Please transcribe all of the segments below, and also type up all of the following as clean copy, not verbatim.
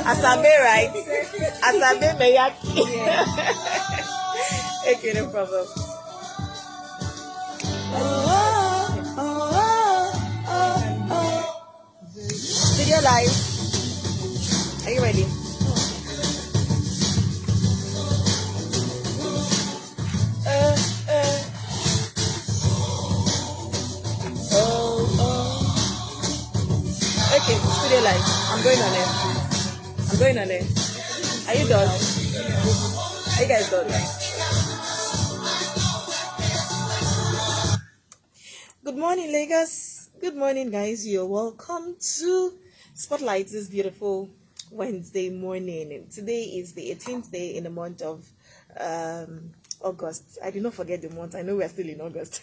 Asabe, right? Asabe Maiyaki. Okay, no problem. Studio live. Are you ready? Okay, studio live. I'm going on it. I'm going on it. Are you done? Are you guys done? Good morning, Lagos. Good morning, guys. You're welcome to Spotlight this beautiful Wednesday morning. Today is the 18th day in the month of August. I did not forget the month. I know we're still in August.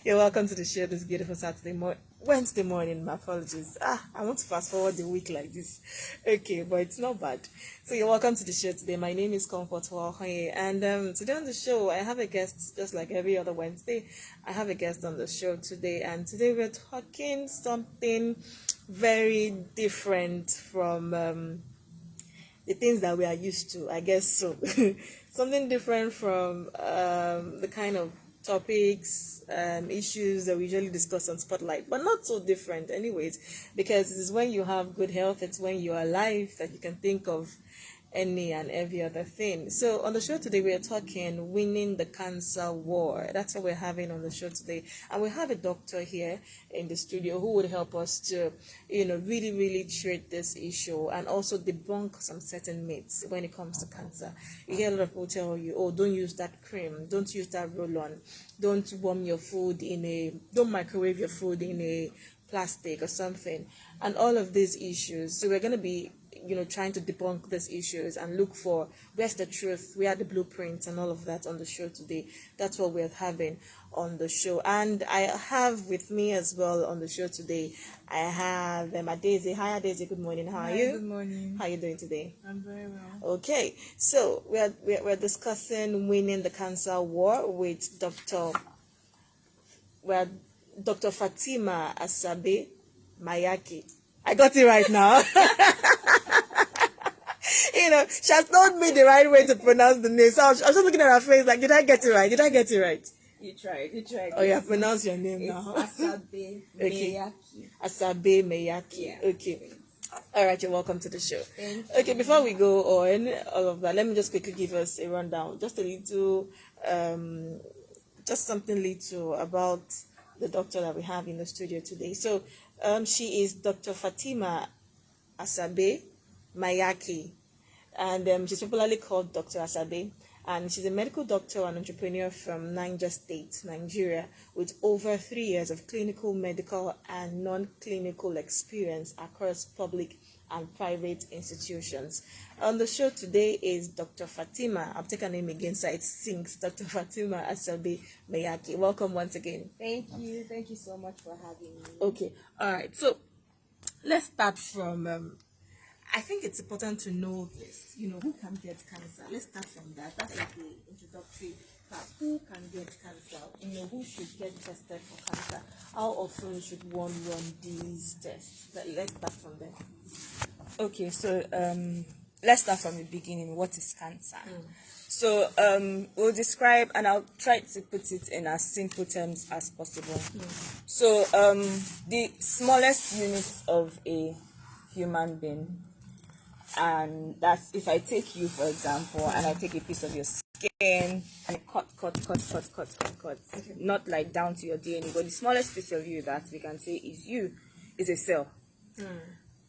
You're welcome to the show this beautiful Wednesday morning. My apologies. I want to fast forward the week like this. Okay, but it's not bad. So you're welcome to the show today. My name is Uwakhonye, and today on the show I have a guest, just like every other Wednesday. I have a guest on the show today, and today we're talking something very different from the things that we are used to, I guess so. Something different from the kind of topics and issues that we usually discuss on Spotlight, but not so different anyways, because it's when you have good health, it's when you're alive that you can think of any and every other thing. So on the show today, we are talking winning the cancer war. That's what we're having on the show today. And we have a doctor here in the studio who would help us to, really, really treat this issue and also debunk some certain myths when it comes to cancer. You hear a lot of people tell you, oh, don't use that cream, don't use that roll-on, don't warm your food don't microwave your food in a plastic or something, and all of these issues. So we're going to be trying to debunk these issues and look for where's the truth, where are the blueprints and all of that on the show today. That's what we're having on the show. And I have with me as well on the show today, I have Daisy. Hi Daisy, good morning. How are you? Good morning. How are you doing today? I'm very well. Okay, so we're discussing winning the cancer war with Dr. Fatima Asabe Maiyaki. I got it right now. She has told me the right way to pronounce the name. So I was just looking at her face like, did I get it right? Did I get it right? You tried. Oh, yeah, pronounce your name it's now. Asabe Maiyaki. Asabe Maiyaki. Yeah. Okay. All right, you're welcome to the show. Okay, before we go on, all of that, let me just quickly give us a rundown. Just a little, just something little about the doctor that we have in the studio today. So, she is Dr. Fatima Asabe Maiyaki, and she's popularly called Dr. Asabe, and she's a medical doctor and entrepreneur from Niger State, Nigeria, with over 3 years of clinical, medical, and non-clinical experience across public and private institutions. On the show today is Dr. Fatima. I'll take her name again so it sinks. Dr. Fatima Asabe Maiyaki. Welcome once again. Thank you so much for having me. Okay, all right. So let's start from. I think it's important to know this. Who can get cancer? Let's start from that. That's like the introductory part. Who can get cancer? Who should get tested for cancer? How often should one run these tests? Let's start from there. Okay, so let's start from the beginning. What is cancer? So we'll describe, and I'll try to put it in as simple terms as possible. So the smallest unit of a human being, and that's if I take you, for example, and I take a piece of your skin and cut, not like down to your DNA, but the smallest piece of you that we can say is a cell.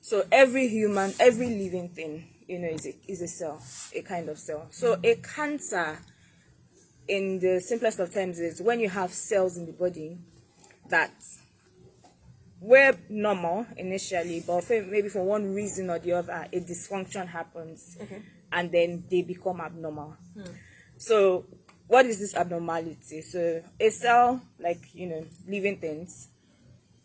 So every human, every living thing, is a cell, a kind of cell. So a cancer, in the simplest of terms, is when you have cells in the body that were normal initially, but maybe for one reason or the other, a dysfunction happens, and then they become abnormal. So what is this abnormality? So a cell, like, living things,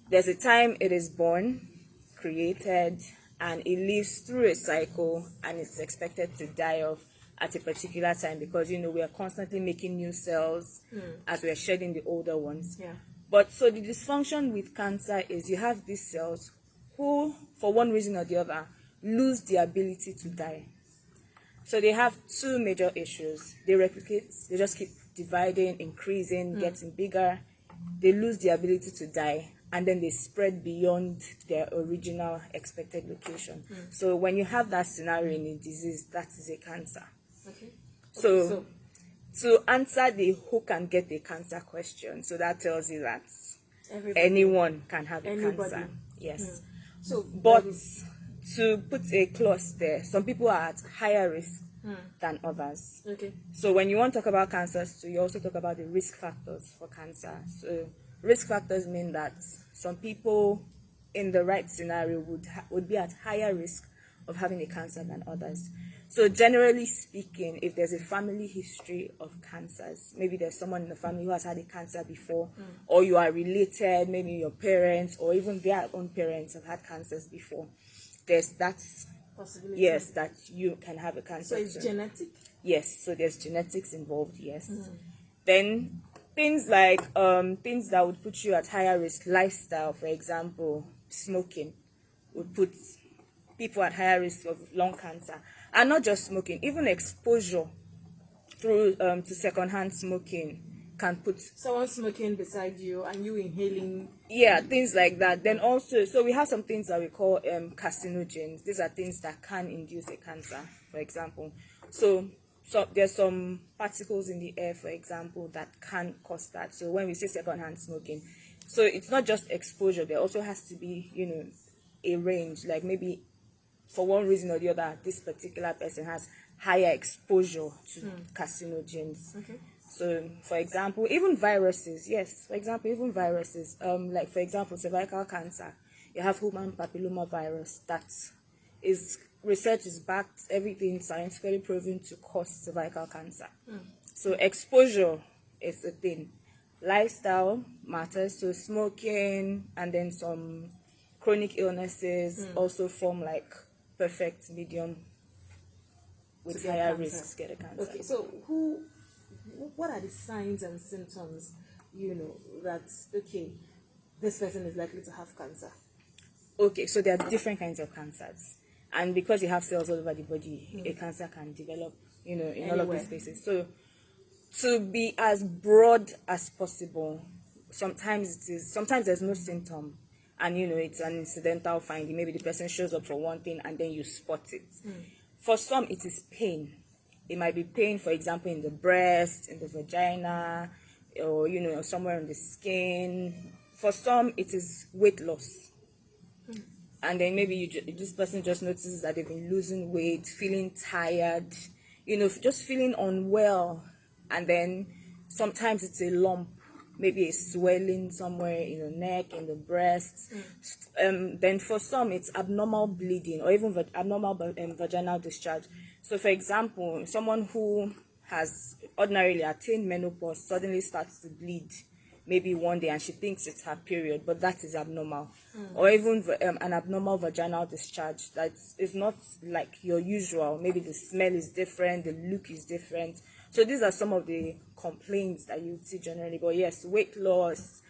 there's a time it is born, created, and it lives through a cycle, and it's expected to die off at a particular time, because we are constantly making new cells as we are shedding the older ones. But so the dysfunction with cancer is you have these cells who, for one reason or the other, lose the ability to die. So they have two major issues. They replicate, they just keep dividing, increasing, getting bigger. They lose the ability to die, and then they spread beyond their original expected location. So when you have that scenario in a disease, that is a cancer. Okay. So to answer the who can get a cancer question, so that tells you that anyone can have a cancer. Yes. So, But to put a clause there, some people are at higher risk than others. okay. So when you want to talk about cancers, so you also talk about the risk factors for cancer. So risk factors mean that some people in the right scenario would be at higher risk of having a cancer than others. So generally speaking, if there's a family history of cancers, maybe there's someone in the family who has had a cancer before, or you are related, maybe your parents or even their own parents have had cancers before, there's that Possibility. yes, that you can have a cancer. So it's too. genetic? Yes, so there's genetics involved, yes. Then things like things that would put you at higher risk, lifestyle, for example, smoking would put people at higher risk of lung cancer. And not just smoking, even exposure through to secondhand smoking can put Someone smoking beside you and you inhaling. yeah, things like that. Then also, so we have some things that we call carcinogens. These are things that can induce a cancer, for example. So there's some particles in the air, for example, that can cause that. So when we say secondhand smoking, so it's not just exposure. There also has to be, a range. Like maybe for one reason or the other, this particular person has higher exposure to carcinogens. Okay. So, for example, even viruses, yes, for example, even viruses, like, for example, cervical cancer, you have human papilloma virus that is, research is backed, everything scientifically proven to cause cervical cancer. So, exposure is a thing. Lifestyle matters, so smoking and then some chronic illnesses also form like perfect medium with higher risks get a cancer. Okay, so what are the signs and symptoms, that, okay, this person is likely to have cancer? Okay, so there are different kinds of cancers. And because you have cells all over the body, a cancer can develop, in all of these spaces. So to be as broad as possible, sometimes there's no symptom. And, it's an incidental finding. Maybe the person shows up for one thing and then you spot it. For some, it is pain. It might be pain, for example, in the breast, in the vagina, or, somewhere on the skin. For some, it is weight loss. And then maybe this person just notices that they've been losing weight, feeling tired, just feeling unwell. And then sometimes it's a lump. Maybe a swelling somewhere in the neck, in the breast. Then for some, it's abnormal bleeding or even abnormal vaginal discharge. So, for example, someone who has ordinarily attained menopause suddenly starts to bleed maybe one day and she thinks it's her period, but that is abnormal. Or even an abnormal vaginal discharge that is not like your usual. Maybe the smell is different, the look is different. So these are some of the complaints that you would see generally. But yes, weight loss,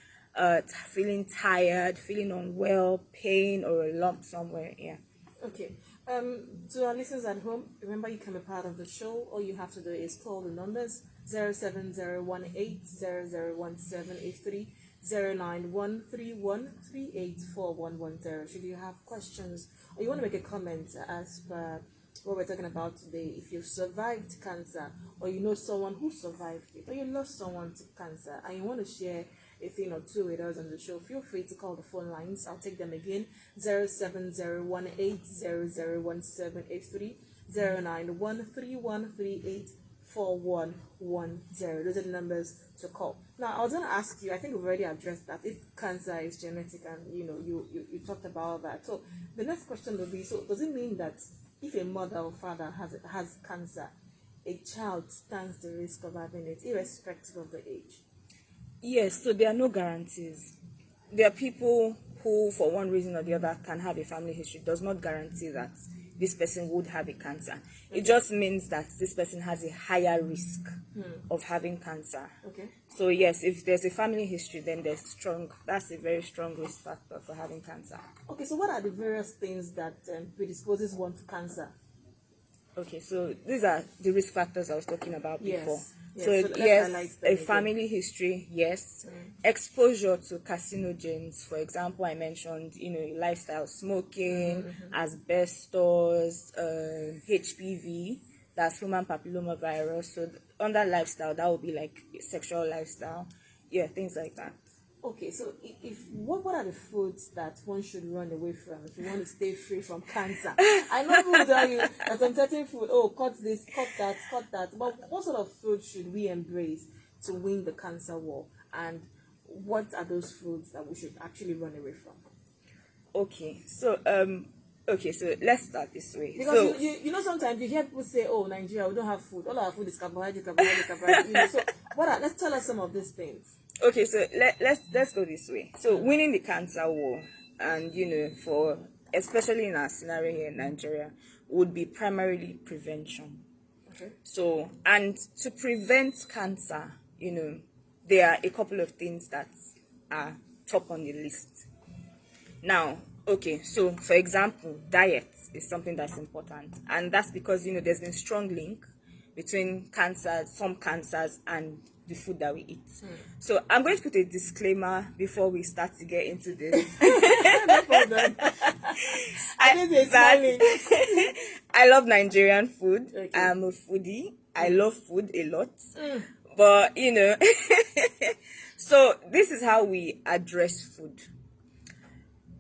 feeling tired, feeling unwell, pain, or a lump somewhere. Yeah. Okay. To our listeners at home, remember you can be part of the show. All you have to do is call the numbers 07018001783, 09131384110. Should you have questions or you want to make a comment as per what we're talking about today, if you've survived cancer or you know someone who survived it or you lost someone to cancer and you want to share a thing or two with us on the show, feel free to call the phone lines. I'll take them again: 07018001783, 09131384110. Those are the numbers to call. Now, I was going to ask you, I think we've already addressed that, if cancer is genetic, and you talked about that. So the next question will be, so does it mean that if a mother or father has cancer, a child stands the risk of having it, irrespective of the age? Yes, so there are no guarantees. There are people who, for one reason or the other, can have a family history. It does not guarantee that this person would have a cancer. It just means that this person has a higher risk of having cancer. Okay. So yes, if there's a family history, then that's a very strong risk factor for having cancer. Okay, so what are the various things that predisposes one to cancer? Okay, so these are the risk factors I was talking about before. Yes. So let's yes, highlight them a again. family history, yes. Exposure to carcinogens, for example, I mentioned, lifestyle, smoking, asbestos, HPV, that's human papillomavirus. So under lifestyle, that would be like sexual lifestyle, yeah, things like that. Okay, so what are the foods that one should run away from if you want to stay free from cancer? I know people tell you that some certain food, cut this, cut that. But what sort of food should we embrace to win the cancer war? And what are those foods that we should actually run away from? Okay, so let's start this way. Because so, sometimes you hear people say, "Oh, Nigeria, we don't have food. All our food is carbohydrate, carbohydrate." So let's tell us some of these things. Okay, so let's go this way. So winning the cancer war, and for especially in our scenario here in Nigeria, would be primarily prevention. Okay. So, and to prevent cancer, there are a couple of things that are top on the list. Now, okay, so for example, diet is something that's important, and that's because there's been strong link between some cancers and the food that we eat. So I'm going to put a disclaimer before we start to get into this. No problem. I love Nigerian food. Okay. I'm a foodie. I love food a lot. But so this is how we address food.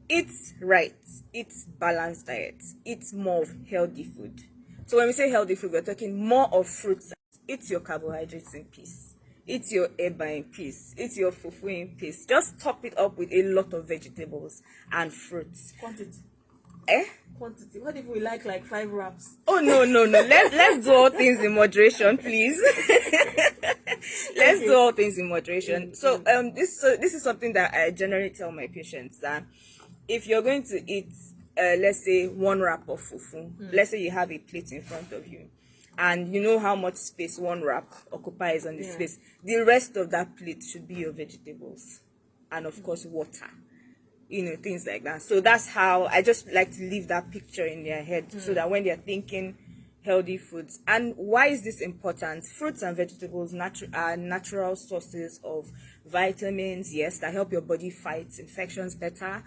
Eat right. Eat balanced diet. Eat more of healthy food. So when we say healthy food, we're talking more of fruits. Eat your carbohydrates in peace. Eat your eba in peace. Eat your fufu in peace. Just top it up with a lot of vegetables and fruits. Quantity. Quantity. What if we like 5 wraps? Oh no. Let's do all things in moderation, please. Let's do all things in moderation. So this is something that I generally tell my patients, that if you're going to eat let's say 1 wrap of fufu, let's say you have a plate in front of you, and you know how much space 1 wrap occupies on the space. The rest of that plate should be your vegetables, and of course water, things like that. So that's how I just like to leave that picture in their head, so that when they're thinking healthy foods. And why is this important? Fruits and vegetables are natural sources of vitamins, yes, that help your body fight infections better.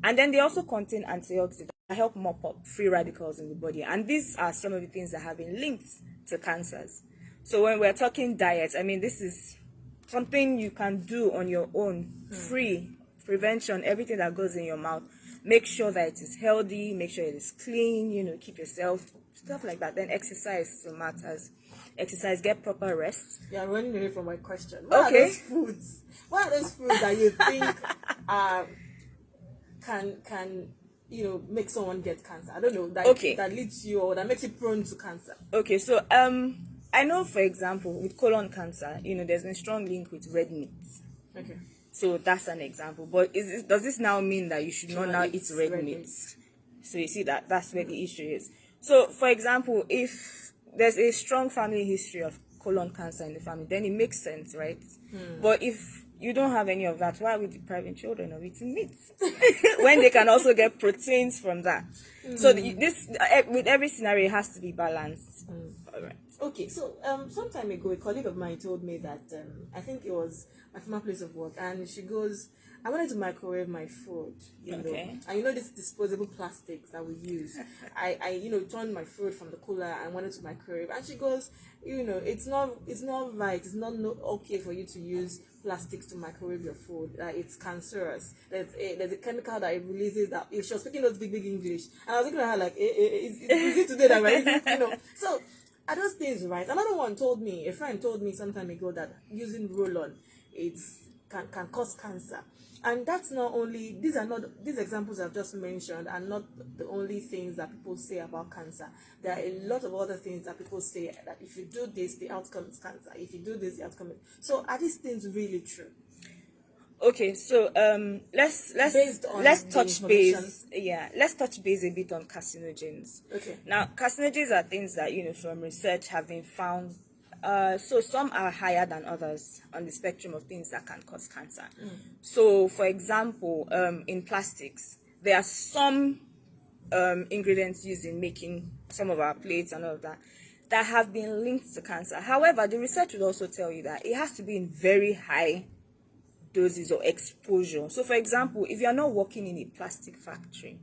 And then they also contain antioxidants that help mop up free radicals in the body. And these are some of the things that have been linked to cancers. So when we're talking diet, I mean, this is something you can do on your own, free, prevention, everything that goes in your mouth. Make sure that it is healthy, make sure it is clean, keep yourself, stuff like that. Then exercise still matters. Exercise, get proper rest. Yeah, I'm running away from my question. What are those foods? What are those foods that you think can make someone get cancer? I don't know, that leads you, or that makes you prone to cancer. Okay, so I know, for example, with colon cancer, there's been strong link with red meat. Okay. So that's an example. But does this now mean that you should not now eat red meat? So you see that's where the issue is. So, for example, if there's a strong family history of colon cancer in the family, then it makes sense, right? But if you don't have any of that, why are we depriving children of eating meat when they can also get proteins from that? So this, with every scenario, it has to be balanced. All right. Okay, so some time ago, a colleague of mine told me that I think it was my former place of work, and she goes, I wanted to microwave my food, and this disposable plastics that we use. I turned my food from the cooler and wanted to microwave, and she goes, it's not right, it's not okay for you to use plastics to microwave your food. It's cancerous. There's a chemical that it releases that. She was speaking those big English, and I was looking at her like, is it today that right? So. Are those things right? Another one a friend told me some time ago that using roll-on can cause cancer. And that's not only, these examples I've just mentioned are not the only things that people say about cancer. There are a lot of other things that people say, that if you do this, the outcome is cancer. If you do this, the outcome is... So are these things really true? Okay, so Based on let's the touch information. base. Yeah, let's touch base a bit on carcinogens. Okay. Now, carcinogens are things that from research have been found. So some are higher than others on the spectrum of things that can cause cancer. So, for example, in plastics, there are some ingredients used in making some of our plates and all of that that have been linked to cancer. However, the research would also tell you that it has to be in very high doses or exposure. So, for example, if you are not working in a plastic factory,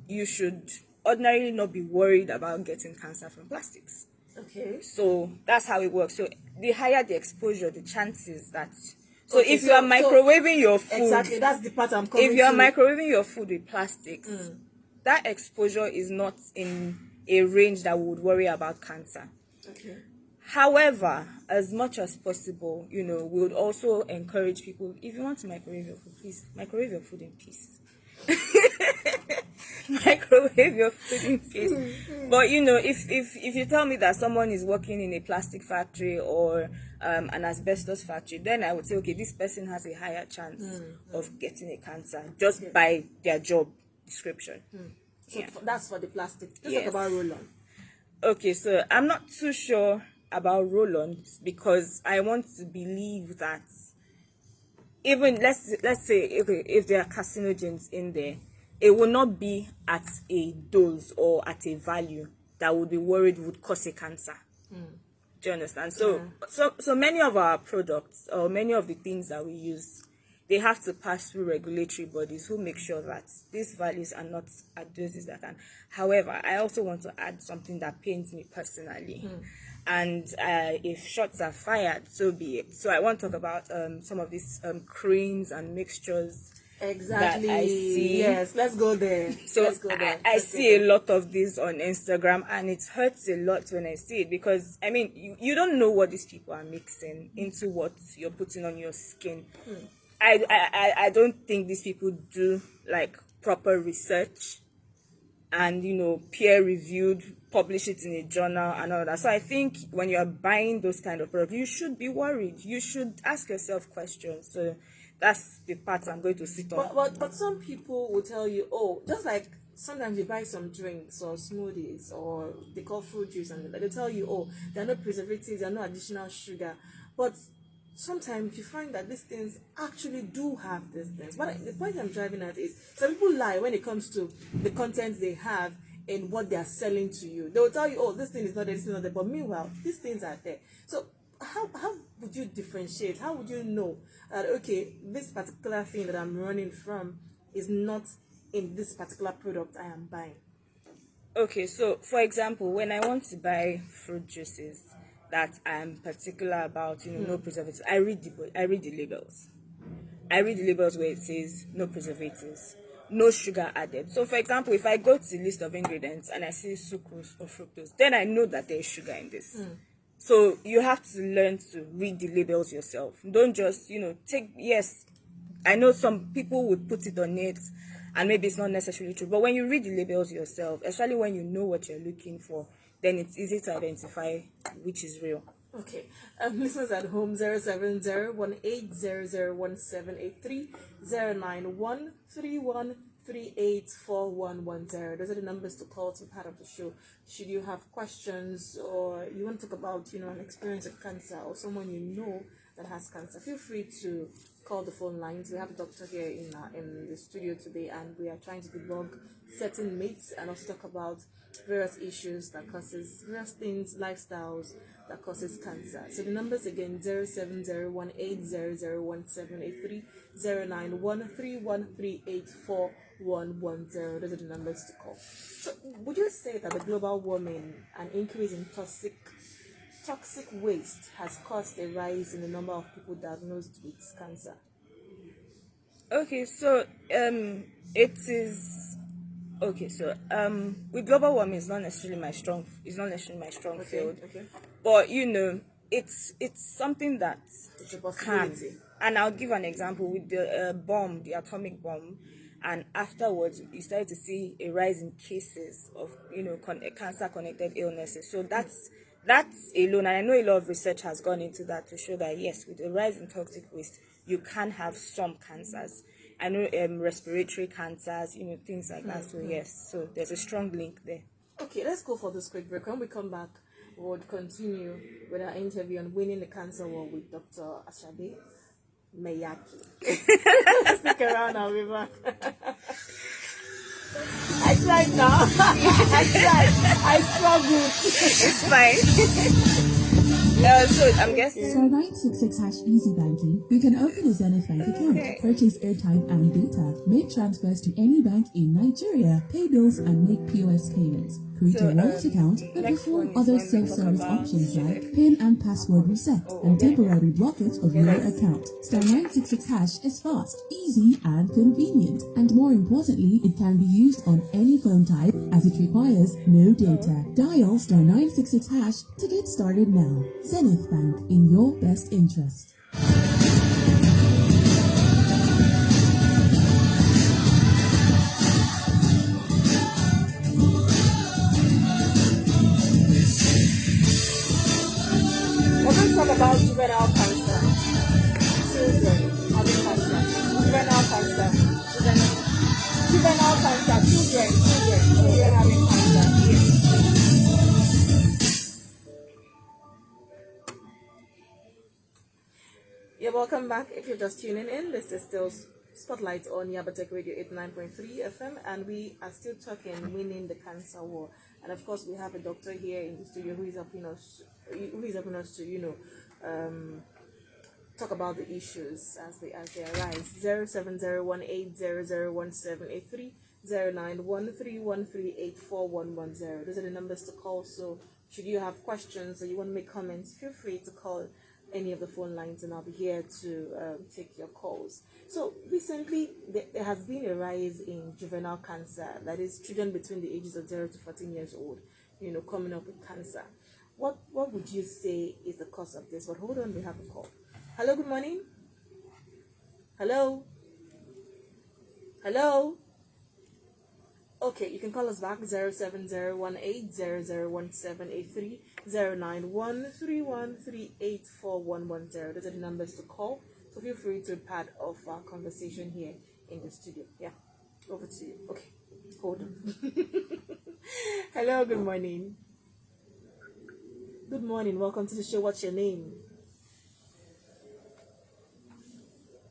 you should ordinarily not be worried about getting cancer from plastics. Okay. So that's how it works. So the higher the exposure, the chances that. So Okay, if you are microwaving your food, exactly, that's the part I'm coming if you are to. microwaving your food with plastics, that exposure is not in a range that would worry about cancer. Okay. However, as much as possible, we would also encourage people, if you want to microwave your food, please microwave your food in peace. Microwave your food in peace. But if you tell me that someone is working in a plastic factory or an asbestos factory, then I would say, okay, this person has a higher chance of getting a cancer just by their job description. So Yeah. that's for the plastic. Let's Yes. talk about roll-on. Okay, so I'm not too sure about roll-ons because I want to believe that even let's say, okay, if there are carcinogens in there, it will not be at a dose or at a value that would be worried would cause a cancer. Do you understand? So many of our products or many of the things that we use, they have to pass through regulatory bodies who make sure that these values are not at doses that can. However, I also want to add something that pains me personally. And if shots are fired, so be it. So I want to talk about some of these creams and mixtures Exactly. that I see. Yes, let's go there. So Let's go there. I Let's go see a there. lot of this on Instagram, and it hurts a lot when I see it because I mean you don't know what these people are mixing into what you're putting on your skin. I don't think these people do like proper research and peer reviewed, publish it in a journal and all that. So I think when you are buying those kind of products, you should be worried. You should ask yourself questions. So that's the part I'm going to sit on. But some people will tell you, oh, just like sometimes you buy some drinks or smoothies or they call fruit juice and they tell you, oh, there are no preservatives, there are no additional sugar. But sometimes you find that these things actually do have these things. But the point I'm driving at is some people lie when it comes to the content they have in what they are selling to you. They will tell you, oh, this thing is not there, this thing is not there. But meanwhile, these things are there. So how would you differentiate? How would you know that, okay, this particular thing that I'm running from is not in this particular product I am buying? Okay, so for example, when I want to buy fruit juices that I'm particular about, no preservatives, I read the labels. I read the labels where it says no preservatives, no sugar added. So for example, if I go to the list of ingredients and I see sucrose or fructose, then I know that there is sugar in this. So you have to learn to read the labels yourself. Don't just, yes, I know some people would put it on it and maybe it's not necessarily true. But when you read the labels yourself, especially when you know what you're looking for, then it's easy to identify which is real. Okay. Listeners at home, 070-1800-1783, 091-3138-4110. Those are the numbers to call to be part of the show. Should you have questions or you want to talk about, an experience of cancer or someone you know that has cancer, feel free to call the phone lines. We have a doctor here in the studio today, and we are trying to debug certain myths and also talk about various issues that causes various things, lifestyles that causes cancer. So the numbers again, 070-1800-1783, 091-3138-4110. Those are the numbers to call. So would you say that the global warming and increase in toxic waste has caused a rise in the number of people diagnosed with cancer? Okay, so it is okay. So with global warming, it's not necessarily my strong field. Okay. But it's something that It's a can. possibility. And I'll give an example with the bomb, the atomic bomb, and afterwards you started to see a rise in cases of cancer connected illnesses. So that's alone, and I know a lot of research has gone into that to show that yes, with the rise in toxic waste, you can have some cancers. I know respiratory cancers, things like that. So yes, so there's a strong link there. Okay, let's go for this quick break. When we come back, we'll continue with our interview on winning the cancer war with Dr. Asabe Maiyaki. Stick around, I'll be back. I tried now. I struggled. It's fine. So I'm guessing. Star 966 # easy banking. You can open a Zenith Bank account, purchase airtime and data, make transfers to any bank in Nigeria, pay bills and make POS payments, create a wallet account, and perform other self-service options like PIN and password reset and temporary blockage of your account. Star 966 # is fast, easy, and convenient. And more importantly, it can be used on any phone type as it requires no data. Dial Star 966 # to get started now. Zenith Bank, in your best interest. We're going to talk about juvenile cancer. Children having cancer. Juvenile cancer. Juvenile cancer. Children having cancer. Yes. Yeah, welcome back. If you're just tuning in, this is still Spotlight on Yabatek Radio 89.3 FM, and we are still talking winning the cancer war. And of course, we have a doctor here in the studio who is helping us to talk about the issues as they arise. 07018001783, 09131384110. Those are the numbers to call. So should you have questions or you want to make comments, feel free to call any of the phone lines, and I'll be here to take your calls. So recently, there has been a rise in juvenile cancer, that is children between the ages of 0 to 14 years old, coming up with cancer. What would you say is the cause of this? But hold on, we have a call. Hello, good morning. Hello. Okay, you can call us back 07018001783, 09131384110. Those are the numbers to call. So feel free to be part of our conversation here in the studio. Yeah, over to you. Okay, hold on. Hello, good morning. Good morning, welcome to the show. What's your name?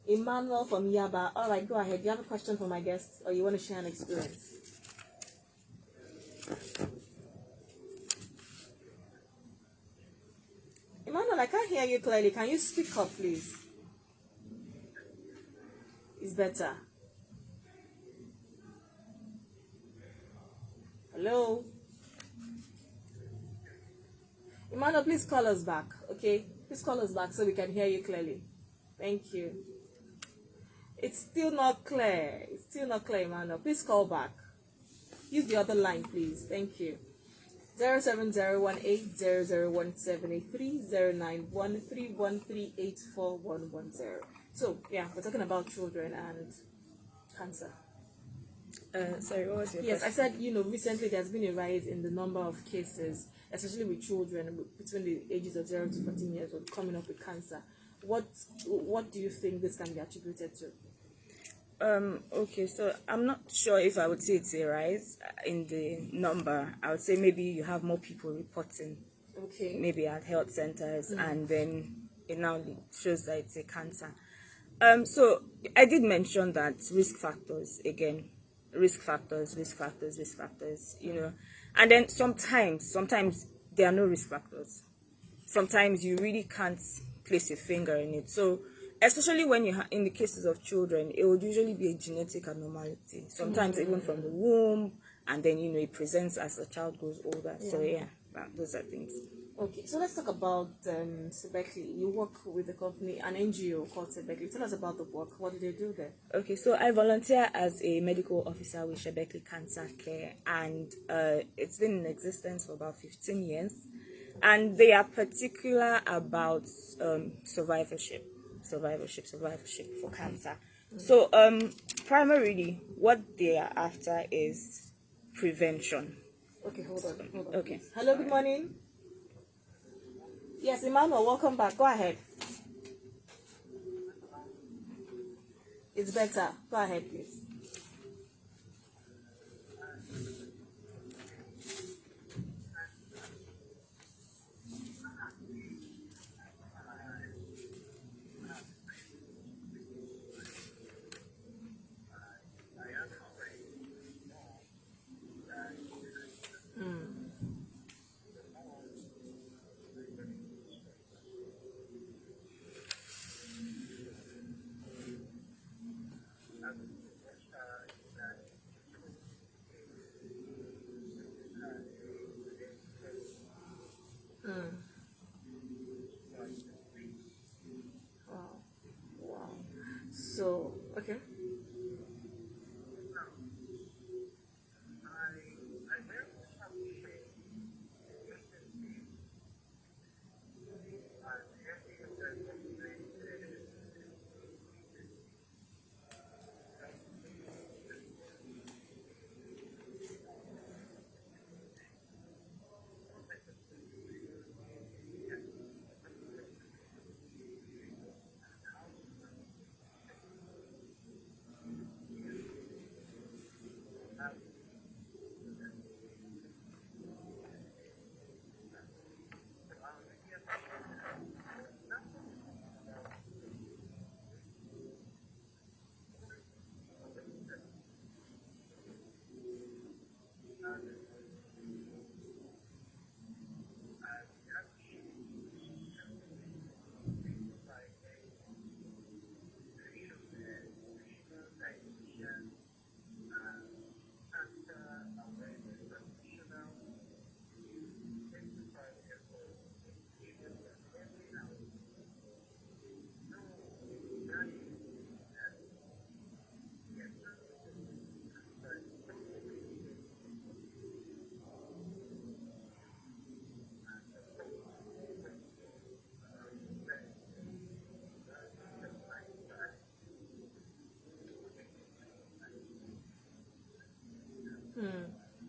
Emmanuel from Yaba. All right, go ahead. Do you have a question for my guest, or you want to share an experience? Emmanuel, I can't hear you clearly. Can you speak up, please? It's better. Hello? Emmanuel, please call us back, okay? Please call us back so we can hear you clearly. Thank you. It's still not clear. Emmanuel. Please call back. Use the other line, please. Thank you. 07018001783, 09131384110. So, yeah, we're talking about children and cancer. Sorry, what was your Yes, question? I said, recently there's been a rise in the number of cases, especially with children between the ages of 0 to 14 years old coming up with cancer. What do you think this can be attributed to? Okay, so I'm not sure if I would say it's a rise in the number. I would say maybe you have more people reporting, Okay. maybe at health centers, and then it now shows that it's a cancer. So I did mention that risk factors, and then sometimes there are no risk factors. Sometimes you really can't place a finger in it. So especially when in the cases of children, it would usually be a genetic abnormality. Sometimes even from the womb, and then it presents as the child grows older. Yeah. So yeah, those are things. Okay, so let's talk about Sebekli. You work with a company, an NGO called Sebekli. Tell us about the work. What do they do there? Okay, so I volunteer as a medical officer with Sebekli Cancer Care, and it's been in existence for about 15 years. And they are particular about survivorship for cancer. So primarily what they are after is prevention. Okay, hold on. Okay. Please. Hello, good morning. Yes, Emmanuel, welcome back. Go ahead. It's better. Go ahead, please. Wow. Wow. So, okay.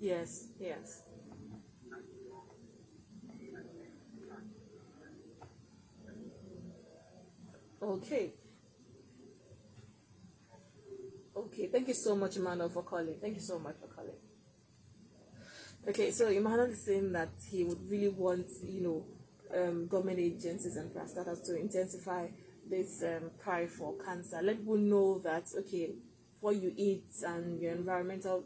Yes, yes. Okay. Okay. Thank you so much, Emmanuel, for calling. Thank you so much for calling. Okay, so Emmanuel is saying that he would really want, government agencies and parastatals to intensify this cry for cancer. Let people know that, okay, what you eat and your environmental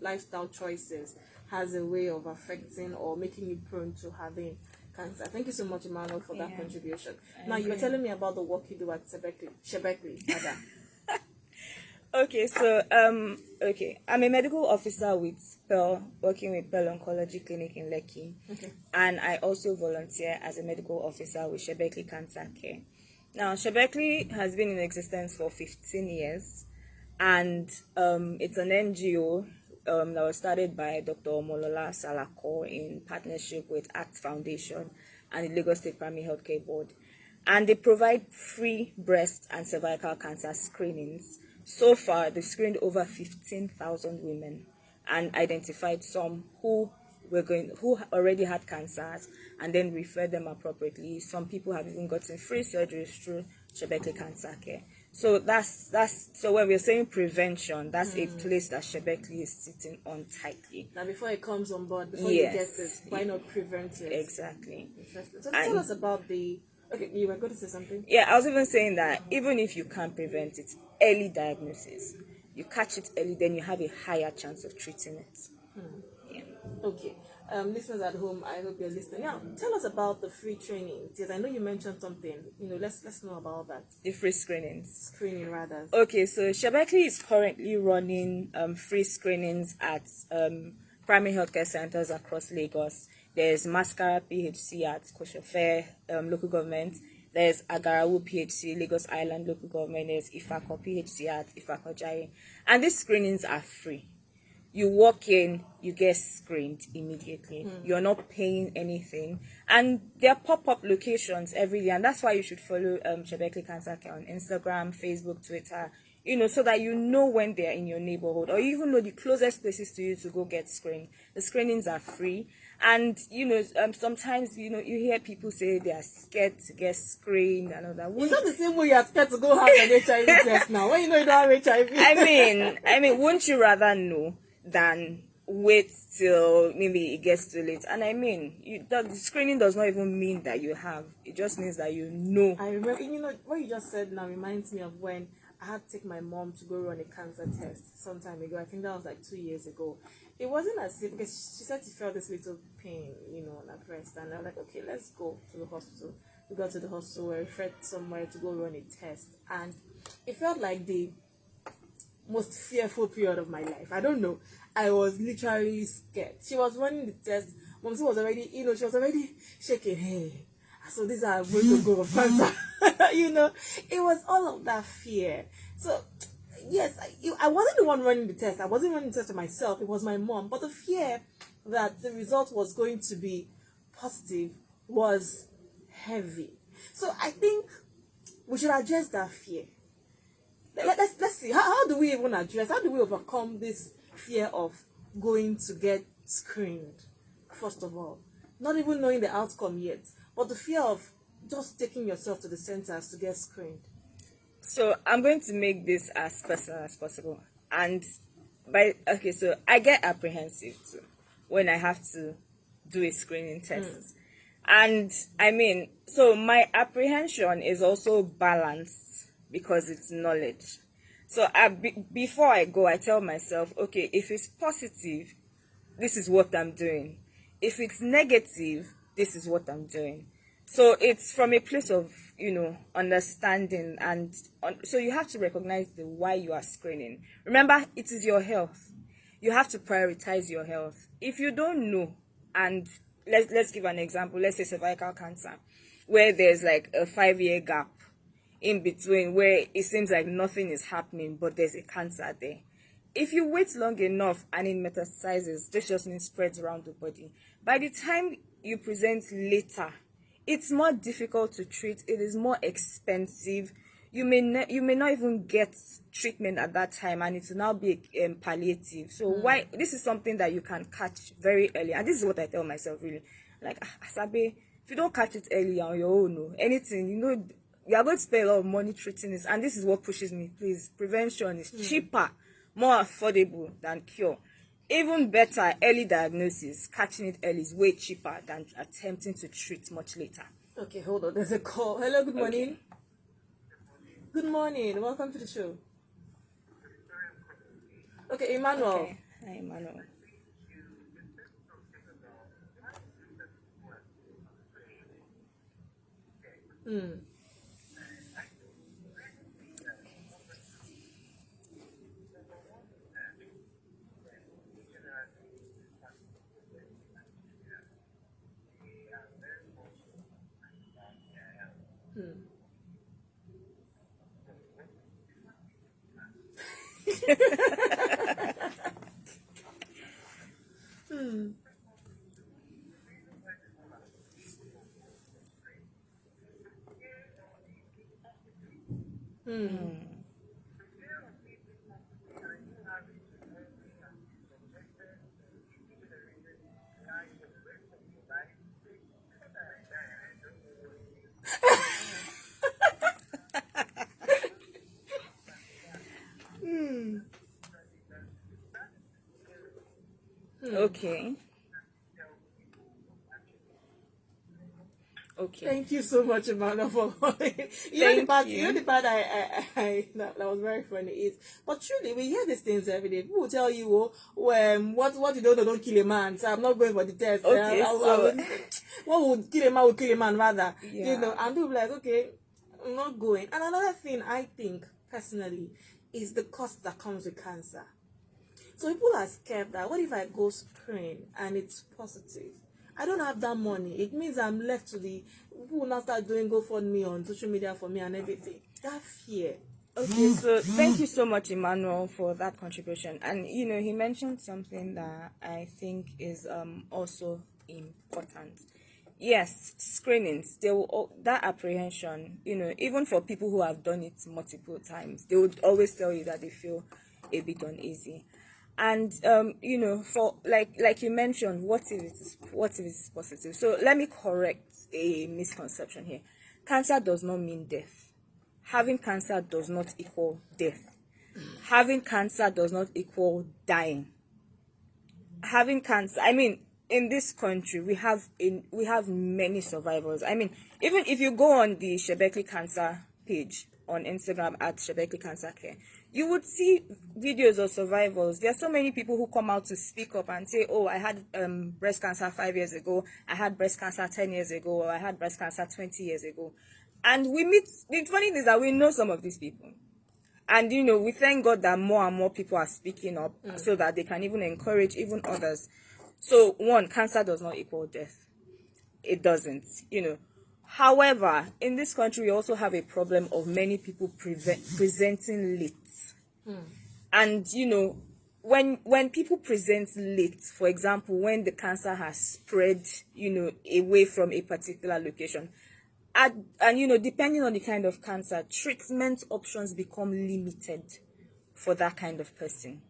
lifestyle choices has a way of affecting or making you prone to having cancer. Thank you so much, Emmanuel, for that contribution. Now, you were telling me about the work you do at Shebekli, rather. Okay, I'm a medical officer with Pearl, working with Pearl Oncology Clinic in Lekki. Okay. And I also volunteer as a medical officer with Shebekli Cancer Care. Now, Shebekli has been in existence for 15 years, and it's an NGO that was started by Dr. Omolola Salako in partnership with ACT Foundation and the Lagos State Primary Healthcare Board. And they provide free breast and cervical cancer screenings. So far, they've screened over 15,000 women and identified some who already had cancers and then referred them appropriately. Some people have even gotten free surgeries through Shebekli Cancer Care. So so when we're saying prevention, that's a place that Shebekli is sitting on tightly. Now, before it comes on board, before you get it, why not prevent it? Exactly. Interesting. So tell us about the. Okay, you were going to say something? Yeah, I was even saying that even if you can't prevent it, early diagnosis, you catch it early, then you have a higher chance of treating it. Yeah. Okay. Listeners at home, I hope you're listening. Now, tell us about the free trainings. Yes, I know you mentioned something. Let's know about that. The free screenings. Screening, rather. Okay, so Shebekli is currently running free screenings at primary healthcare centers across Lagos. There's Mascara PHC at Koshofe local government. There's Agarawu PHC, Lagos Island local government. There's Ifako PHC at Ifako Jai. And these screenings are free. You walk in, you get screened immediately. You're not paying anything. And there are pop-up locations every day. And that's why you should follow Shebekli Cancer Care on Instagram, Facebook, Twitter, so that you know when they're in your neighborhood, or you even know the closest places to you to go get screened. The screenings are free. And sometimes you hear people say they are scared to get screened and all that. It's not the same way you're scared to go have an HIV test now. When you know you don't have HIV. I mean, wouldn't you rather know than wait till maybe it gets too late? And I mean, the screening does not even mean that you have. It just means that you know. I remember, what you just said now reminds me of when I had to take my mom to go run a cancer test some time ago. I think that was like 2 years ago. It wasn't as if, because she said she felt this little pain, on her breast, and I was like, okay, let's go to the hospital. We got to the hospital, we referred somewhere to go run a test, and it felt like the most fearful period of my life. I don't know. I was literally scared. She was running the test. Mom was already, she was already shaking. Hey, so these are going to go of cancer. It was all of that fear. So, yes, I wasn't the one running the test. I wasn't running the test for myself. It was my mom. But the fear that the result was going to be positive was heavy. So I think we should address that fear. Let's see. How do we even address? How do we overcome this fear of going to get screened? First of all, not even knowing the outcome yet, but the fear of just taking yourself to the centers to get screened. So I'm going to make this as personal as possible. And so I get apprehensive too when I have to do a screening test. And I mean, so my apprehension is also balanced because it's knowledge. So before I go, I tell myself, okay, if it's positive, this is what I'm doing. If it's negative, this is what I'm doing. So it's from a place of, understanding. And so you have to recognize the why you are screening. Remember, it is your health. You have to prioritize your health. If you don't know, and let's give an example, let's say cervical cancer, where there's like a 5-year gap in between where it seems like nothing is happening, but there's a cancer there. If you wait long enough and it metastasizes, this just means spreads around the body. By the time you present later, it's more difficult to treat. It is more expensive. You may not even get treatment at that time, and it will now be palliative. So why this is something that you can catch very early, and this is what I tell myself really, like Asabe, if you don't catch it early on your own, anything, you are going to spend a lot of money treating this, and this is what pushes me. Please, prevention is cheaper, more affordable than cure. Even better, early diagnosis, catching it early is way cheaper than attempting to treat much later. Okay, hold on. There's a call. Hello, good morning. Okay. Good morning. Welcome to the show. Okay, Emmanuel. Okay. Hi, Emmanuel. Okay. Okay. Thank you so much, Emmanuel, for the part that was very funny is, but truly we hear these things every day. People will tell you, what you don't kill a man. So I'm not going for the test. Okay, what would kill a man will kill a man rather. Yeah. And people be like, okay, I'm not going. And another thing I think personally is the cost that comes with cancer. So people are scared that what if I go screen and it's positive? I don't have that money. It means I'm left to the people will now start doing GoFundMe on social media for me and everything. That fear. Okay, so thank you so much, Emmanuel, for that contribution. And he mentioned something that I think is also important. Yes, screenings, that apprehension, even for people who have done it multiple times, they would always tell you that they feel a bit uneasy. And for like you mentioned, what if it's positive? So let me correct a misconception here. Cancer does not mean death. Having cancer does not equal death. Having cancer does not equal dying. Having cancer, I mean, in this country, we have many survivors. I mean, even if you go on the Shebeki Cancer page on Instagram at Shebeki Cancer Care, you would see videos of survivors. There are so many people who come out to speak up and say, oh, I had breast cancer 5 years ago, I had breast cancer 10 years ago, or I had breast cancer 20 years ago. And the funny thing is that we know some of these people. And, we thank God that more and more people are speaking up so that they can even encourage even others. So, one, cancer does not equal death. It doesn't, However, in this country, we also have a problem of many people presenting late. And, when people present late, for example, when the cancer has spread, away from a particular location, and depending on the kind of cancer, treatment options become limited for that kind of person.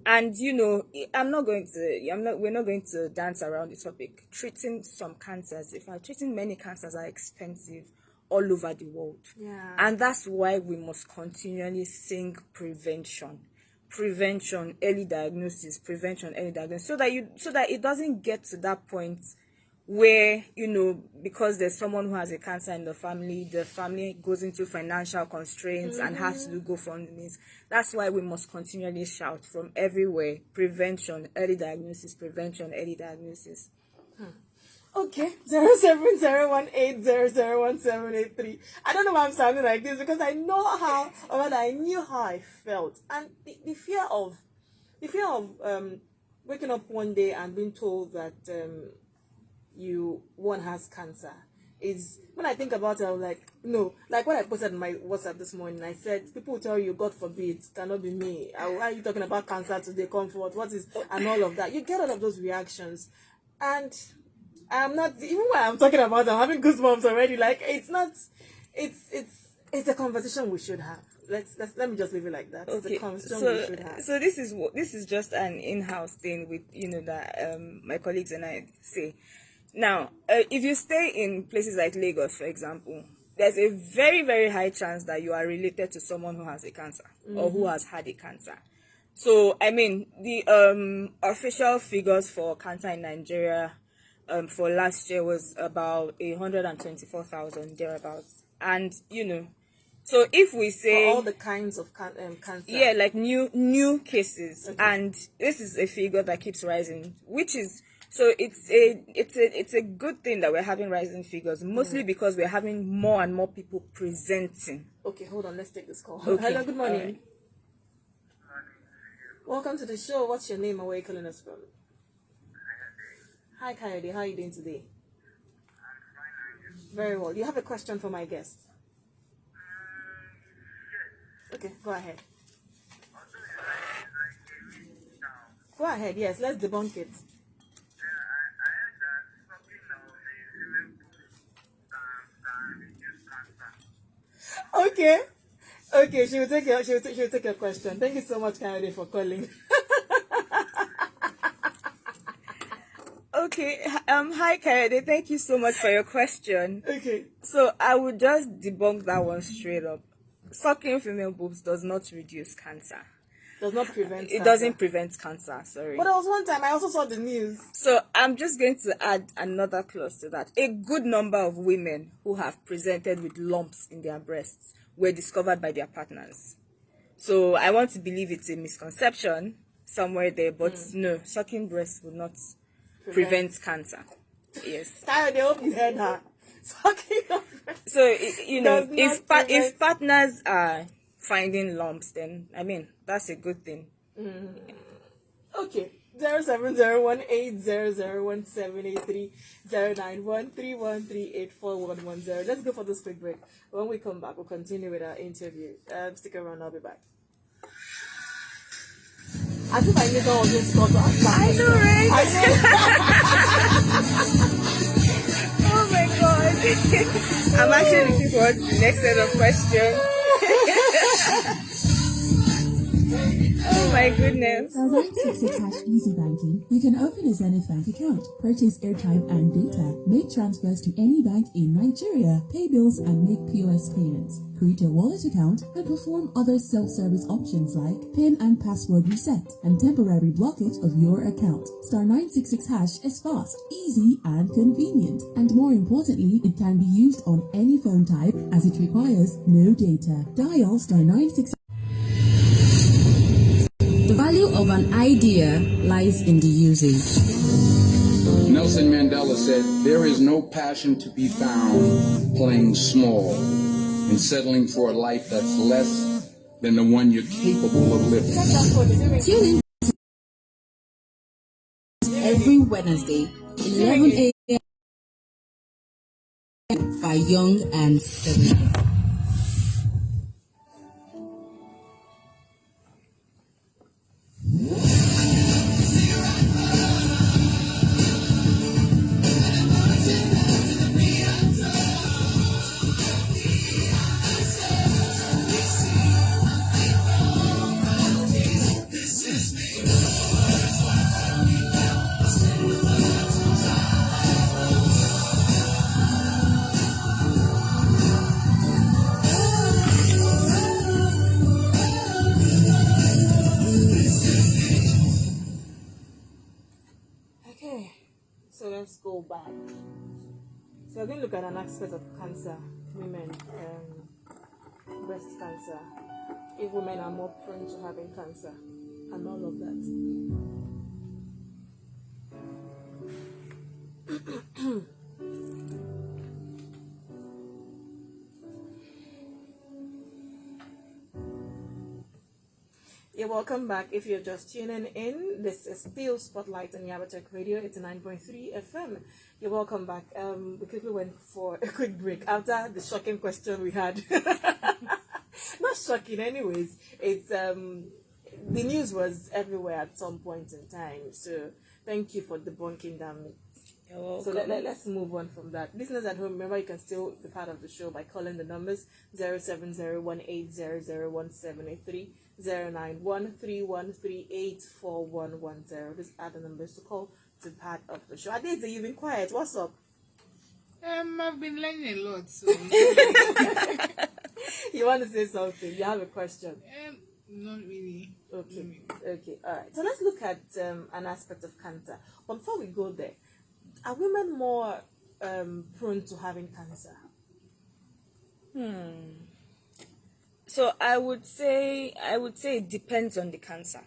And we're not going to dance around the topic. Treating some cancers, treating many cancers are expensive all over the world. Yeah. And that's why we must continually sing prevention, early diagnosis, so that it doesn't get to that point where, because there's someone who has a cancer in the family goes into financial constraints and has to do GoFundMes. That's why we must continually shout from everywhere, prevention, early diagnosis, prevention, early diagnosis. Okay, 0701800173. I don't know why I'm sounding like this, because I know how, or rather I knew how I felt. And the fear of waking up one day and being told that one has cancer is, when I think about it, I'm like, no. Like what I posted in my WhatsApp this morning, I said, people will tell you, God forbid, it cannot be me. Why are you talking about cancer today? Comfort, what is, and all of that. You get all of those reactions. And I'm not, even when I'm talking about it, I'm having goosebumps already. Like, it's a conversation we should have. Let me just leave it like that. It's a conversation we should have. So this is just an in-house thing with that my colleagues and I say. Now, if you stay in places like Lagos, for example, there's a very, very high chance that you are related to someone who has a cancer or who has had a cancer. So, I mean, the official figures for cancer in Nigeria for last year was about 124,000 thereabouts. And, so if we say for all the kinds of cancer, yeah, like new cases, okay. And this is a figure that keeps rising, which is, so it's a good thing that we're having rising figures, mostly because we're having more and more people presenting. Okay, hold on, let's take this call. Okay. Hello, good morning. Right. Welcome to the show. What's your name and where are you calling us from? Hi, Coyote. How are you doing today? Very well. You have a question for my guest? Okay, go ahead. Go ahead, yes, let's debunk it. Okay, she will take your question. Thank you so much, Kennedy, for calling. Okay, hi Kayode, thank you so much for your question. Okay. So I would just debunk that one straight up. Sucking female boobs does not reduce cancer. Does not prevent It doesn't prevent cancer, sorry. But there was one time I also saw the news. So I'm just going to add another clause to that. A good number of women who have presented with lumps in their breasts were discovered by their partners. So I want to believe it's a misconception somewhere there, but no, sucking breasts would not prevent cancer. Yes. I hope you heard her. Sucking breasts. So, if partners are finding lumps, then, I mean, that's a good thing. Okay. 070180017309131313841110. Let's go for this quick break. When we come back, we'll continue with our interview. Stick around, I'll be back. I think I knew someone was going to call to ask that. I know, right? Oh my god. I'm actually looking forward to the next set of questions. Oh Oh my goodness. Star 966 hash easy banking. You can open a Zenith Bank account, purchase airtime and data, make transfers to any bank in Nigeria, pay bills and make POS payments, create a wallet account, and perform other self-service options like PIN and password reset and temporary blockage of your account. Star 966 hash is fast, easy, and convenient. And more importantly, it can be used on any phone type as it requires no data. Dial star 966. The value of an idea lies in the usage. Nelson Mandela said, "There is no passion to be found playing small and settling for a life that's less than the one you're capable of living." Tune in every Wednesday, 11 a.m. by Young and Seven. Okay, so let's go back. So we're going to look at an aspect of cancer, women, breast cancer, if women are more prone to having cancer, and all of that. You're welcome back. If you're just tuning in, this is still Spotlight on Yabatech Radio. It's 9.3 FM. You're welcome back. We quickly went for a quick break after the shocking question we had. Not shocking, anyways. It's the news was everywhere at some point in time. So thank you for debunking them. You're welcome. So let's move on from that. Listeners at home, remember you can still be part of the show by calling the numbers 07018001783, 09131384110. These are the numbers to call to be part of the show. Adeze, you've been quiet. What's up? I've been learning a lot, so You want to say something? You have a question? not really. Okay. Okay. All right. So let's look at an aspect of cancer. But before we go there, are women more prone to having cancer? So I would say it depends on the cancer.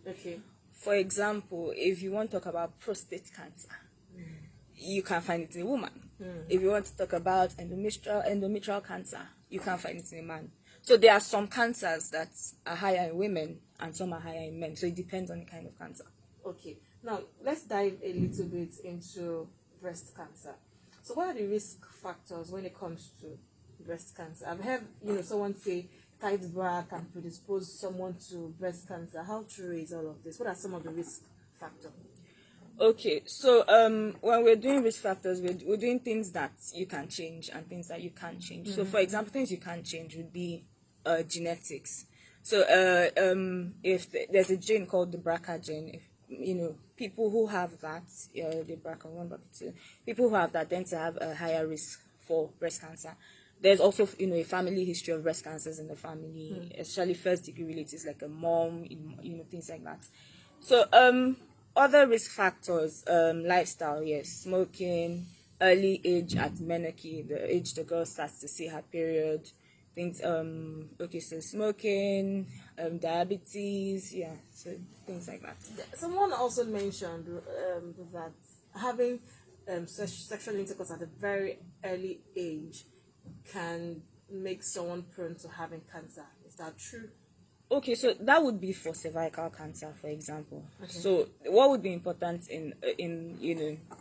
Okay. For example, if you want to talk about prostate cancer, you can find it in a woman. If you want to talk about endometrial cancer, you can find it in a man. So there are some cancers that are higher in women and some are higher in men. So it depends on the kind of cancer. Okay. Now let's dive a little bit into breast cancer. So what are the risk factors when it comes to breast cancer? I've heard someone say tight bra can predispose someone to breast cancer. How true is all of this? What are some of the risk factors? Okay, so when we're doing risk factors, we're doing things that you can change and things that you can't change. So, for example, things you can't change would be genetics. So, if there's a gene called the BRCA gene, if people who have that, the BRCA1, BRCA2, people who have that tend to have a higher risk for breast cancer. There's also, a family history of breast cancers in the family, especially first-degree relatives like a mom, things like that. So, other risk factors, lifestyle, yes, smoking, early age at menarche, the age the girl starts to see her period, things, so smoking, diabetes, so things like that. Someone also mentioned that having sexual intercourse at a very early age can make someone prone to having cancer. Is that true? Okay, so that would be for cervical cancer, for example. Okay. So what would be important in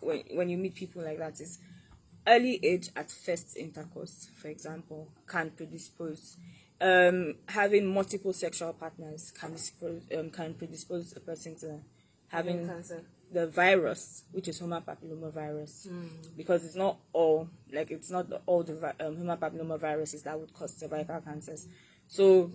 when you meet people like that is early age at first intercourse, for example, can predispose. Having multiple sexual partners can predispose a person to having cancer. The virus, which is human papillomavirus, because it's not all the human papillomaviruses that would cause cervical cancers. So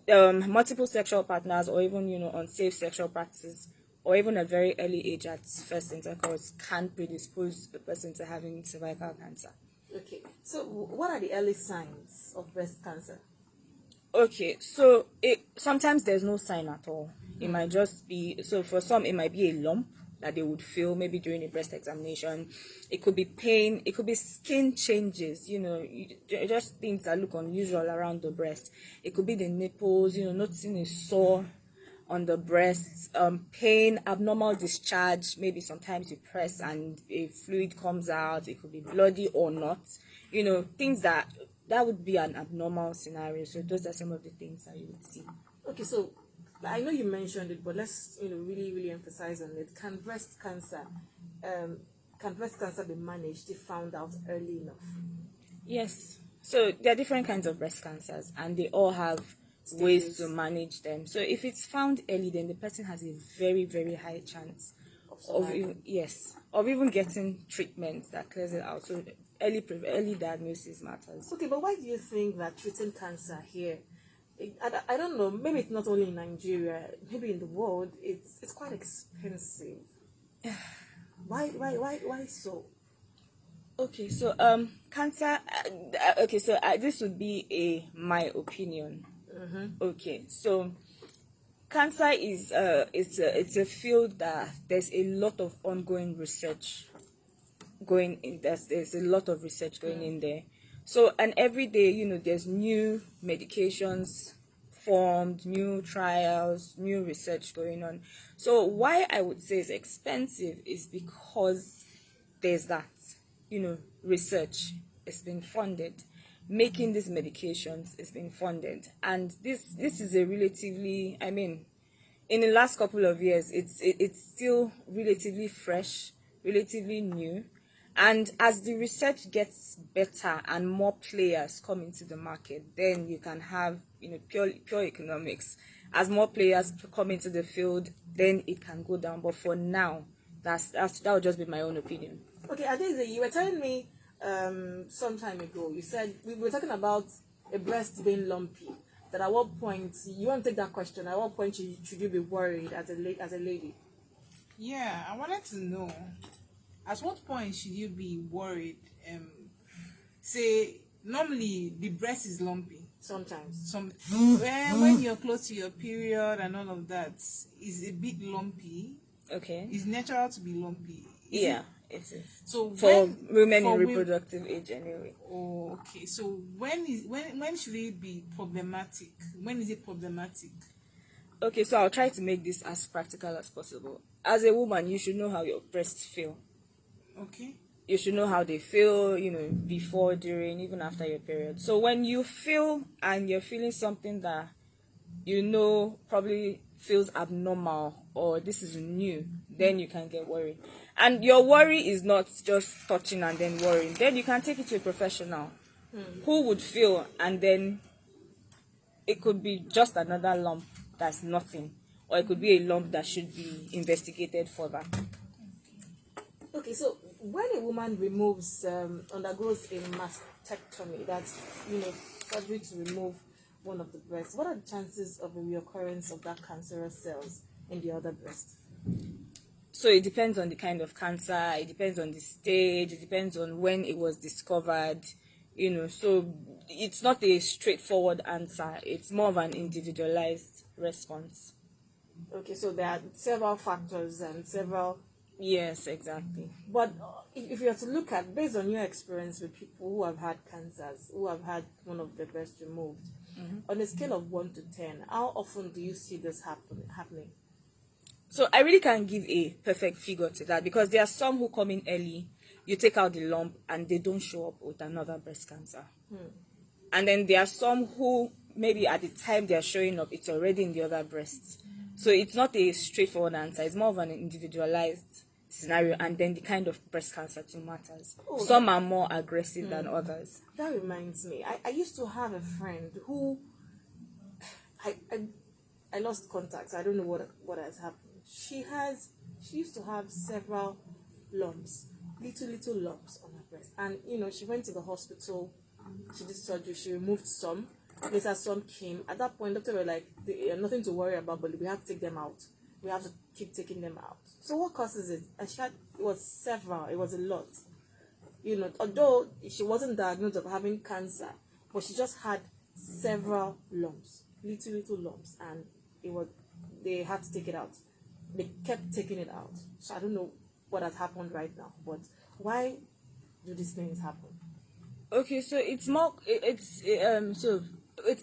multiple sexual partners, or even unsafe sexual practices, or even at very early age at first intercourse, can predispose the person to having cervical cancer. Okay, so what are the early signs of breast cancer? Okay, so sometimes there's no sign at all. It might just be, so for some it might be a lump that they would feel maybe during a breast examination. It could be pain, it could be skin changes, just things that look unusual around the breast. It could be the nipples, noticing a sore on the breasts, pain, abnormal discharge. Maybe sometimes you press and a fluid comes out. It could be bloody or not. Things that would be an abnormal scenario. So those are some of the things that you would see. Okay, so I know you mentioned it, but let's really really emphasize on it. Can breast cancer be managed if found out early enough? Yes. So there are different kinds of breast cancers, and they all have ways to manage them. So if it's found early, then the person has a very, very high chance of even getting treatment that clears it out. So early diagnosis matters. Okay, but why do you think that treating cancer here, I don't know, maybe it's not only in Nigeria, maybe in the world, it's quite expensive. Why so? Okay, so cancer. Okay, so this would be my opinion. Okay, so cancer is it's a field that there's a lot of ongoing research going in. There's a lot of research going in there. So, and every day, there's new medications formed, new trials, new research going on. So why I would say it's expensive is because there's that, research is being funded. Making these medications is being funded. And this is a relatively, in the last couple of years, it's still relatively fresh, relatively new. And as the research gets better and more players come into the market, then you can have, pure economics. As more players come into the field, then it can go down. But for now, that would just be my own opinion. Okay, Adeze, you were telling me some time ago, you said we were talking about a breast being lumpy. That at what point, you want to take that question, at what point should you be worried as a lady? Yeah, I wanted to know, at what point should you be worried? Say, normally the breast is lumpy. Sometimes. When you're close to your period and all of that, is a bit lumpy. Okay. It's natural to be lumpy. It is. So for women in reproductive age, anyway. Oh, okay. So when should it be problematic? When is it problematic? Okay, so I'll try to make this as practical as possible. As a woman, you should know how your breasts feel. Okay. You should know how they feel, before, during, even after your period. So when you feel and you're feeling something that probably feels abnormal or this is new, then you can get worried. And your worry is not just touching and then worrying. Then you can take it to a professional who would feel, and then it could be just another lump that's nothing, or it could be a lump that should be investigated further. Okay, so when a woman undergoes a mastectomy, that's surgery to remove one of the breasts, what are the chances of a reoccurrence of that cancerous cells in the other breast? So it depends on the kind of cancer, it depends on the stage, it depends on when it was discovered, so it's not a straightforward answer. It's more of an individualized response. Okay, so there are several factors and several... Yes, exactly. But if you have to look at, based on your experience with people who have had cancers, who have had one of their breasts removed, on a scale of 1 to 10, how often do you see this happening? So I really can't give a perfect figure to that, because there are some who come in early, you take out the lump and they don't show up with another breast cancer. And then there are some who maybe at the time they are showing up, it's already in the other breast. So it's not a straightforward answer. It's more of an individualized scenario, and then the kind of breast cancer too matters. Some are more aggressive than others. That reminds me, I used to have a friend who I lost contact. I don't know what has happened. She used to have several lumps, little lumps on her breast, and she went to the hospital. She did surgery. She removed some, later some came. At that point, doctor were like, nothing to worry about, but we have to take them out. We have to keep taking them out. So what causes it? And she had, it was several, it was a lot. You know, although she wasn't diagnosed of having cancer, but she just had several lumps, little lumps, and they had to take it out. They kept taking it out. So I don't know what has happened right now, but why do these things happen? Okay, so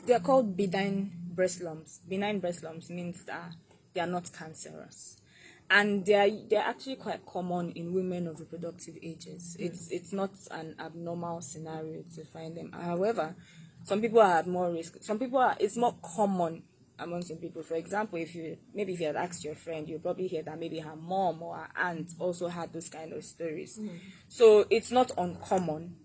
they're called benign breast lumps. Benign breast lumps means that they are not cancerous, and they're actually quite common in women of reproductive ages. It's not an abnormal scenario to find them. However, some people are at more risk. It's more common among some people. For example, if you had asked your friend, you'll probably hear that maybe her mom or her aunt also had those kind of stories. So it's not uncommon.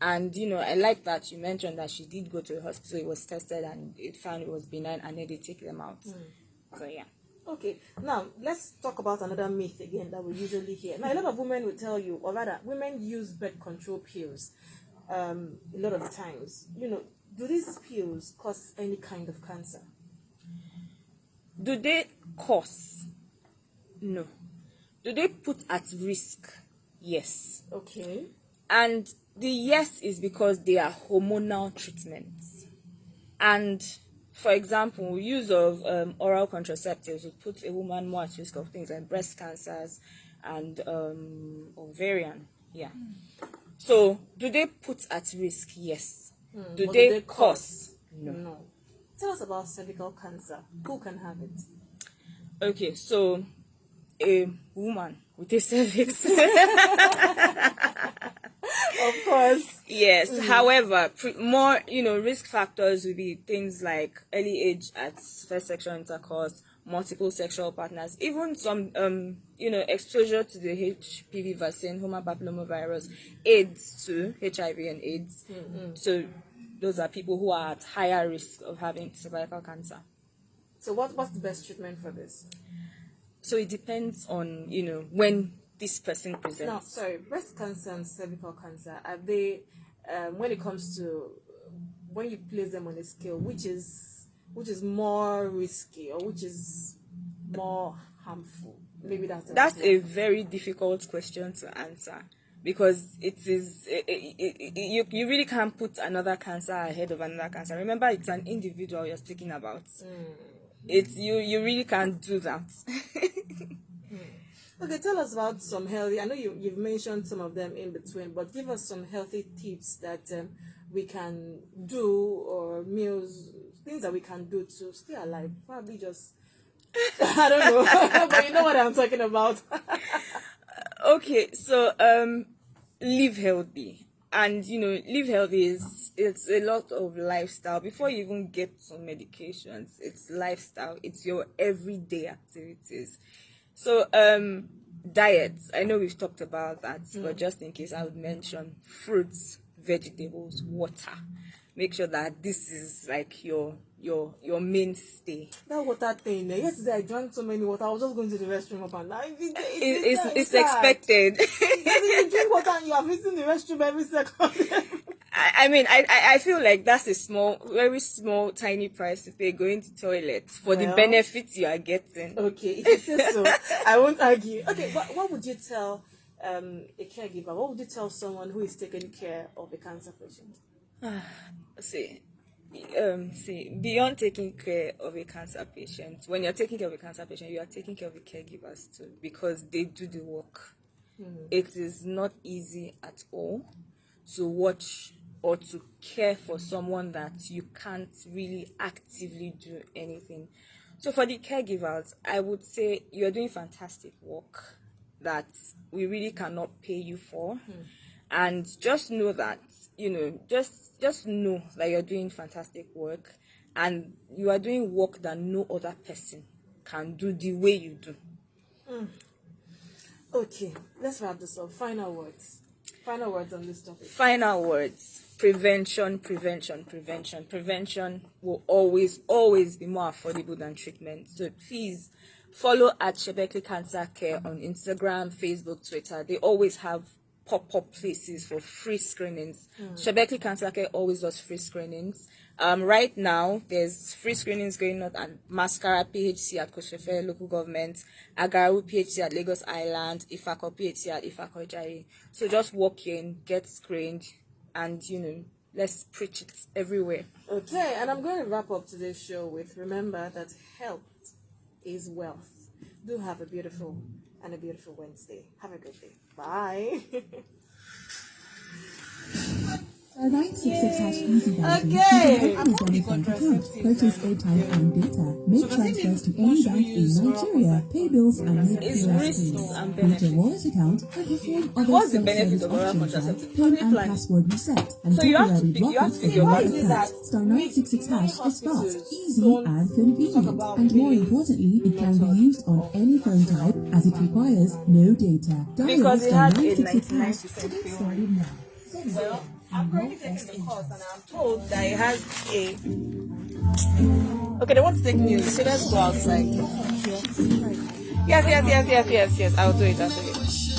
And I like that you mentioned that she did go to the hospital, it was tested and it found it was benign, and then they take them out. So yeah. Okay, now let's talk about another myth again that we usually hear. Now, a lot of women will tell you, or rather, women use birth control pills a lot of times. Do these pills cause any kind of cancer? Do they cause? No. Do they put at risk? Yes. Okay. And the yes is because they are hormonal treatments. And for example, use of oral contraceptives would put a woman more at risk of things like breast cancers and ovarian. Yeah. So, do they put at risk? Yes. Do they cause? No. Tell us about cervical cancer. Who can have it? Okay, so a woman with a cervix. Of course. Yes. However, more risk factors would be things like early age at first sexual intercourse, multiple sexual partners, even some exposure to the HPV vaccine, human papillomavirus, AIDS too, HIV and AIDS. So those are people who are at higher risk of having cervical cancer. So what's the best treatment for this? So it depends on when this person presents. No, sorry, breast cancer and cervical cancer, are they when it comes to when you place them on a scale, which is more risky or which is more harmful? Maybe that's a very difficult question to answer, because you really can't put another cancer ahead of another cancer. Remember, it's an individual you're speaking about. It's you really can't do that. Okay, tell us about some healthy. I know you've mentioned some of them in between, but give us some healthy tips that we can do, or meals, things that we can do to stay alive. Probably just I don't know, but you know what I'm talking about. Okay, so live healthy, and live healthy it's a lot of lifestyle. Before you even get some medications, it's lifestyle. It's your everyday activities. So diets, I know we've talked about that, but just in case, I would mention fruits, vegetables, water. Make sure that this is like your mainstay. That water thing, yesterday I drank so many water. I was just going to the restroom up and down. It's expected. You drink water and you are visiting the restroom every second. I mean, I feel like that's a very small, tiny price to pay going to toilet for the benefits you are getting. Okay, if you say so, I won't argue. Okay, what would you tell a caregiver? What would you tell someone who is taking care of a cancer patient? See, beyond taking care of a cancer patient, when you're taking care of a cancer patient, you are taking care of the caregivers too, because they do the work. It is not easy at all to watch or to care for someone that you can't really actively do anything. So for the caregivers, I would say you're doing fantastic work that we really cannot pay you for. And just know that, just know that you're doing fantastic work, and you are doing work that no other person can do the way you do. Okay, let's wrap this up. Final words on this topic. Final words. Prevention will always be more affordable than treatment. So please follow at Shebekli Cancer Care on Instagram, Facebook, Twitter. They always have pop-up places for free screenings. Shebeki Cancer Care always does free screenings. Right now, there's free screenings going on at Mascara PHC at Koshefe local government, Agaru PHC at Lagos Island, Ifako PHC at Ifako Jai. So just walk in, get screened, and let's preach it everywhere. Okay, and I'm going to wrap up today's show with remember that health is wealth. Do have a beautiful Wednesday. Have a good day. Bye. Star 966 hash easy banking. Okay. You can open a bank account, purchase airtime and data, make transfers to any bank in Nigeria, pay bills and make It's POS risks payments, and create a benefits. wallet account, and perform other What's the self-service benefit of oral options contraceptive? like PIN and Plan. password reset and So you have to temporary pick- you have blockage to for pick your your bank. account. Star 966 hash is fast, easy don't and talk convenient, about and more billing importantly, it can be used on any phone type as it requires no data. Dial Because it star has a 966 hash 99% to get fail started now. Well, I'm currently taking the course and I'm told that it has a... Okay, they want to take news, so let's go outside. Yes. I'll do it.